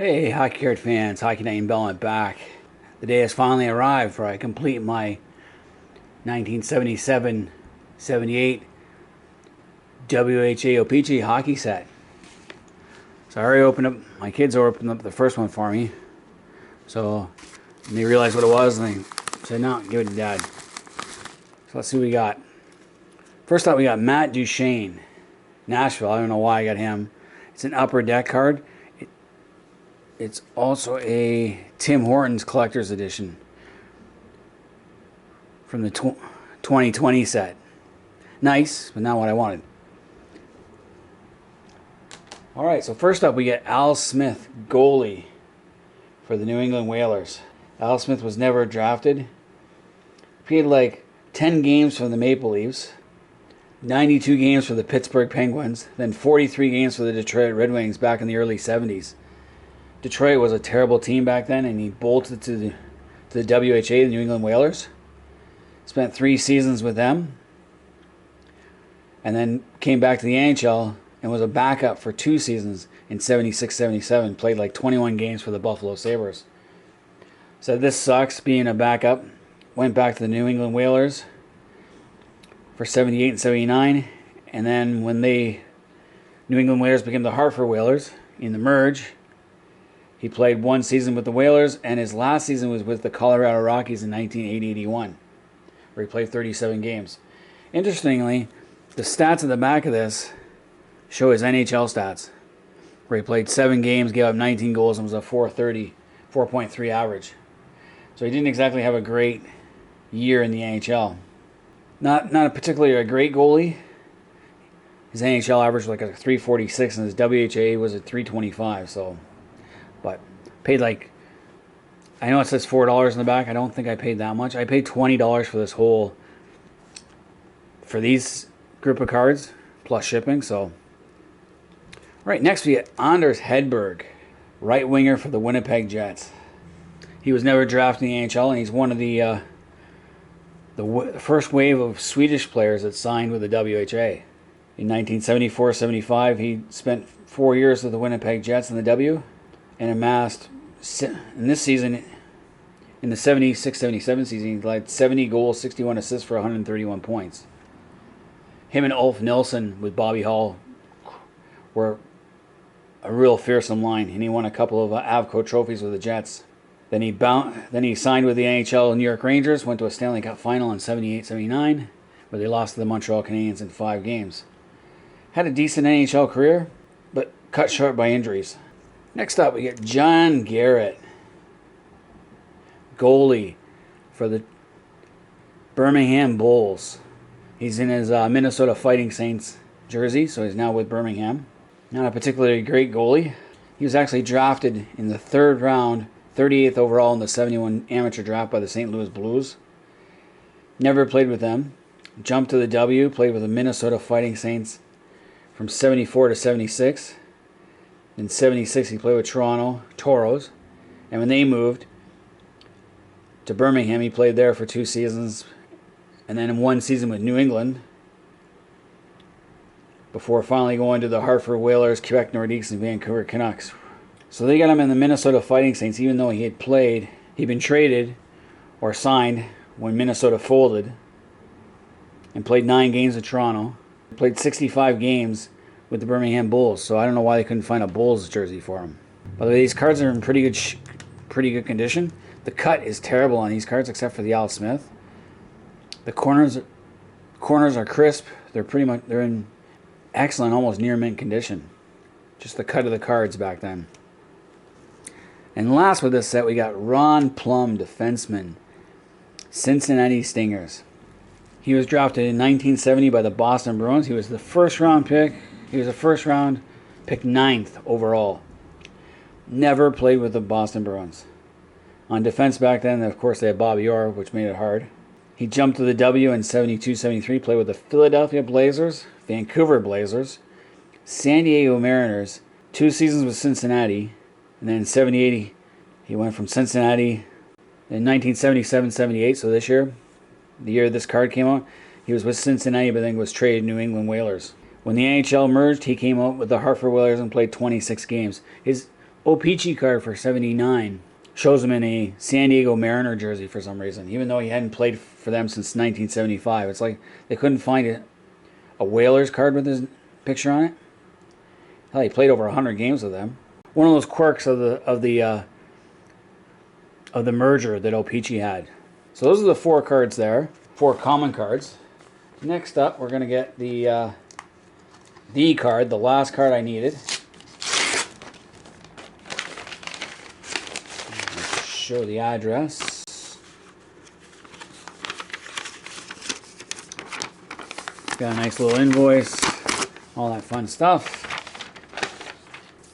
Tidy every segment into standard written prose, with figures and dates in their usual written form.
Hey, hockey card fans, Hockey Night in Belmont back. The day has finally arrived where I complete my 1977-78 WHA OPC hockey set. So I already opened up, my kids opened up the first one for me. So they realized what it was and they said, no, give it to Dad. So let's see what we got. First up, we got Matt Duchene, Nashville. I don't know why I got him. It's an upper deck card. It's also a Tim Hortons collector's edition from the 2020 set. Nice, but not what I wanted. Alright, so first up we get Al Smith, goalie for the New England Whalers. Al Smith was never drafted. He had like 10 games for the Maple Leafs, 92 games for the Pittsburgh Penguins, then 43 games for the Detroit Red Wings back in the early 70s. Detroit was a terrible team back then, and he bolted to the WHA, the New England Whalers. Spent 3 seasons with them, and then came back to the NHL and was a backup for 2 seasons in 76-77. Played like 21 games for the Buffalo Sabres. Said this sucks being a backup. Went back to the New England Whalers for 78 and 79, and then when New England Whalers became the Hartford Whalers in the merge, he played 1 season with the Whalers, and his last season was with the Colorado Rockies in 1980-81, where he played 37 games. Interestingly, the stats at the back of this show his NHL stats, where he played 7 games, gave up 19 goals, and was a 4.3 average. So he didn't exactly have a great year in the NHL. Not a particularly a great goalie. His NHL average was like a 346, and his WHA was a 325, so... But paid like, I know it says $4 in the back. I don't think I paid that much. I paid $20 for these group of cards plus shipping. So, all right, next we get Anders Hedberg, right winger for the Winnipeg Jets. He was never drafted in the NHL, and he's one of the first wave of Swedish players that signed with the WHA. In 1974-75, he spent 4 years with the Winnipeg Jets in the W, and amassed, in this season, in the 76-77 season, he led 70 goals, 61 assists for 131 points. Him and Ulf Nilsson with Bobby Hull were a real fearsome line, and he won a couple of Avco trophies with the Jets. Then he signed with the NHL New York Rangers, went to a Stanley Cup final in 78-79, where they lost to the Montreal Canadiens in 5 games. Had a decent NHL career, but cut short by injuries. Next up, we get John Garrett, goalie for the Birmingham Bulls. He's in his Minnesota Fighting Saints jersey, so he's now with Birmingham. Not a particularly great goalie. He was actually drafted in the 3rd round, 38th overall in the 71 amateur draft by the St. Louis Blues. Never played with them. Jumped to the W, played with the Minnesota Fighting Saints from 74 to 76. In 76, he played with Toronto Toros, and when they moved to Birmingham, he played there for 2 seasons, and then in 1 season with New England, before finally going to the Hartford Whalers, Quebec Nordiques, and Vancouver Canucks. So they got him in the Minnesota Fighting Saints, even though he'd been traded or signed when Minnesota folded, and played 9 games with Toronto. He played 65 games with the Birmingham Bulls, so I don't know why they couldn't find a Bulls jersey for him. By the way, these cards are in pretty good condition. The cut is terrible on these cards, except for the Al Smith. The corners are crisp. They're in excellent, almost near mint condition. Just the cut of the cards back then. And last with this set, we got Ron Plum, defenseman, Cincinnati Stingers. He was drafted in 1970 by the Boston Bruins. He was the first round pick. He was a first round pick 9th overall. Never played with the Boston Bruins. On defense back then, of course, they had Bobby Orr, which made it hard. He jumped to the W in 72-73, played with the Philadelphia Blazers, Vancouver Blazers, San Diego Mariners, 2 seasons with Cincinnati, and then in 78, he went from Cincinnati in 1977-78, so this year, the year this card came out, he was with Cincinnati, but then was traded to New England Whalers. When the NHL merged, he came out with the Hartford Whalers and played 26 games. His O-PEECHEE card for 79. Shows him in a San Diego Mariner jersey for some reason, even though he hadn't played for them since 1975. It's like they couldn't find a Whalers card with his picture on it. Hell, he played over 100 games with them. One of those quirks of the merger that O-PEECHEE had. So those are the 4 cards there, 4 common cards. Next up, we're gonna get the card, the last card I needed. Show the address. Got a nice little invoice, all that fun stuff.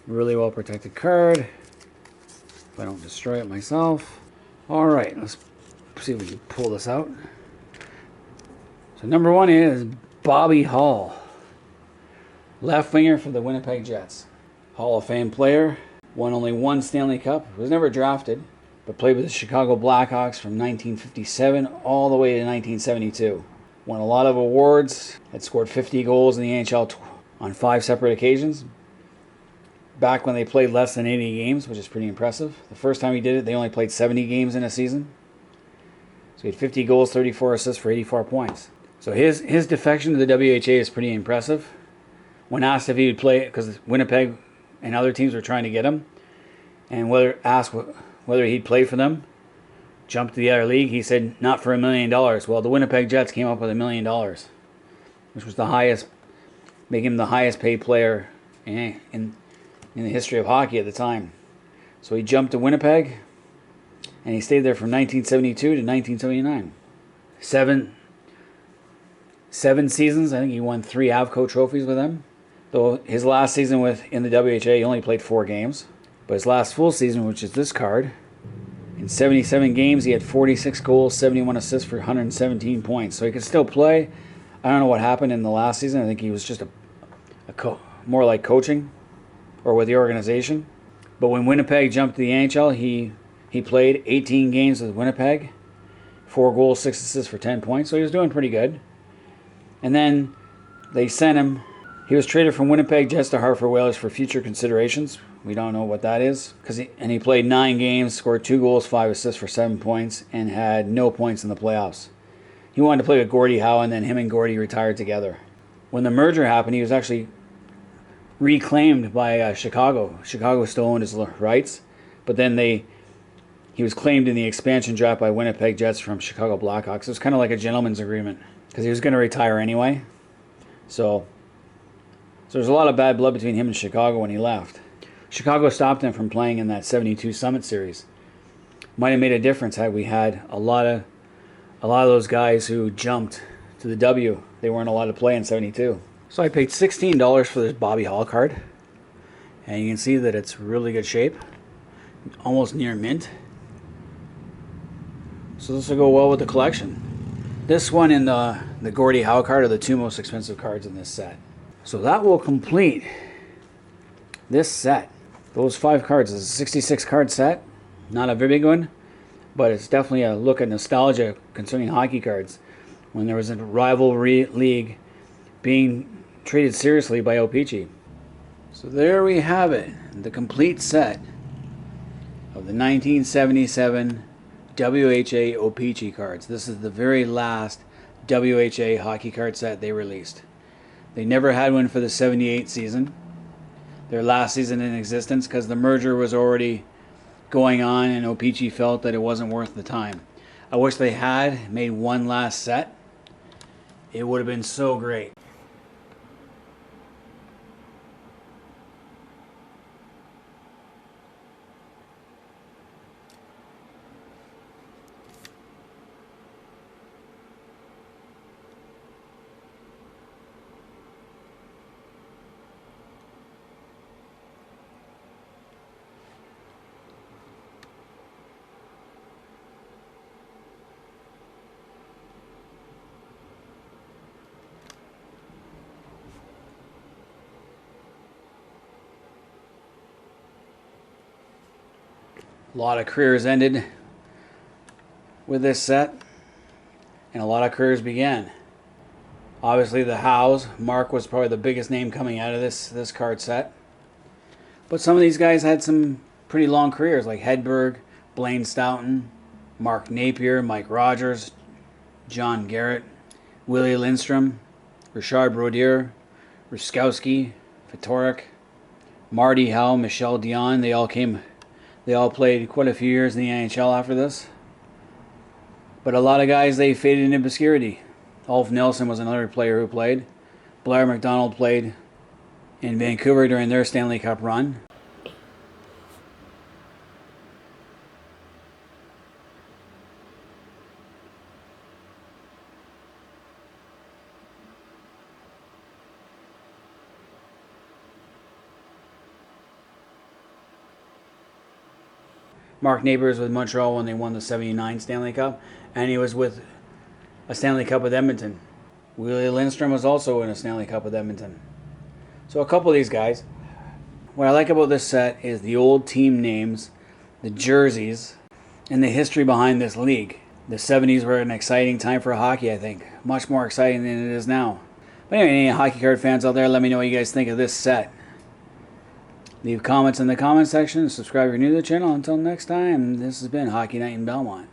Really well protected card. If I don't destroy it myself. All right, let's see if we can pull this out. So number 1 is Bobby Hull, left winger for the Winnipeg Jets. Hall of Fame player, won only 1 Stanley Cup, was never drafted, but played with the Chicago Blackhawks from 1957 all the way to 1972. Won a lot of awards, had scored 50 goals in the NHL on 5 separate occasions. Back when they played less than 80 games, which is pretty impressive. The first time he did it, they only played 70 games in a season. So he had 50 goals, 34 assists for 84 points. So his defection to the WHA is pretty impressive. When asked if he would play, because Winnipeg and other teams were trying to get him, and asked whether he'd play for them, jumped to the other league, he said not for $1 million. Well, the Winnipeg Jets came up with $1 million, which was the highest, making him the highest paid player in the history of hockey at the time. So he jumped to Winnipeg, and he stayed there from 1972 to 1979. Seven seasons. I think he won 3 Avco trophies with them. Though his last season in the WHA, he only played 4 games. But his last full season, which is this card, in 77 games, he had 46 goals, 71 assists for 117 points. So he could still play. I don't know what happened in the last season. I think he was just more like coaching or with the organization. But when Winnipeg jumped to the NHL, he played 18 games with Winnipeg, 4 goals, 6 assists for 10 points. So he was doing pretty good. And then they sent him. He was traded from Winnipeg Jets to Hartford Whalers for future considerations. We don't know what that is. He played 9 games, scored 2 goals, 5 assists for 7 points, and had no points in the playoffs. He wanted to play with Gordie Howe, and then him and Gordie retired together. When the merger happened, he was actually reclaimed by Chicago. Chicago still owned his rights, but then he was claimed in the expansion draft by Winnipeg Jets from Chicago Blackhawks. It was kind of like a gentleman's agreement because he was going to retire anyway. So there's a lot of bad blood between him and Chicago when he left. Chicago stopped him from playing in that 72 Summit Series. Might have made a difference had we had a lot of those guys who jumped to the W. They weren't allowed to play in 72. So I paid $16 for this Bobby Hull card. And you can see that it's really good shape. Almost near mint. So this will go well with the collection. This one and the Gordie Howe card are the 2 most expensive cards in this set. So that will complete this set. Those 5 cards is a 66 card set. Not a very big one, but it's definitely a look at nostalgia concerning hockey cards when there was a rivalry league being treated seriously by O-PEECHEE. So there we have it, the complete set of the 1977 WHA O-PEECHEE cards. This is the very last WHA hockey card set they released. They never had one for the 78 season, their last season in existence, because the merger was already going on and O-PEECHEE felt that it wasn't worth the time. I wish they had made one last set. It would have been so great. A lot of careers ended with this set, and a lot of careers began. Obviously the Howes, Mark was probably the biggest name coming out of this card set. But some of these guys had some pretty long careers, like Hedberg, Blaine Stoughton, Mark Napier, Mike Rogers, John Garrett, Willie Lindstrom, Richard Brodeur, Ruskowski, Fedoruk, Marty Howe, Michel Dion. They all played quite a few years in the NHL after this. But a lot of guys, they faded into obscurity. Ulf Nilsson was another player who played. Blair McDonald played in Vancouver during their Stanley Cup run. Mark Napier was with Montreal when they won the '79 Stanley Cup, and he was with a Stanley Cup with Edmonton. Willie Lindstrom was also in a Stanley Cup with Edmonton. So a couple of these guys. What I like about this set is the old team names, the jerseys, and the history behind this league. The '70s were an exciting time for hockey, I think. Much more exciting than it is now. But anyway, any hockey card fans out there, let me know what you guys think of this set. Leave comments in the comment section. Subscribe if you're new to the channel. Until next time, this has been Hockey Night in Belmont.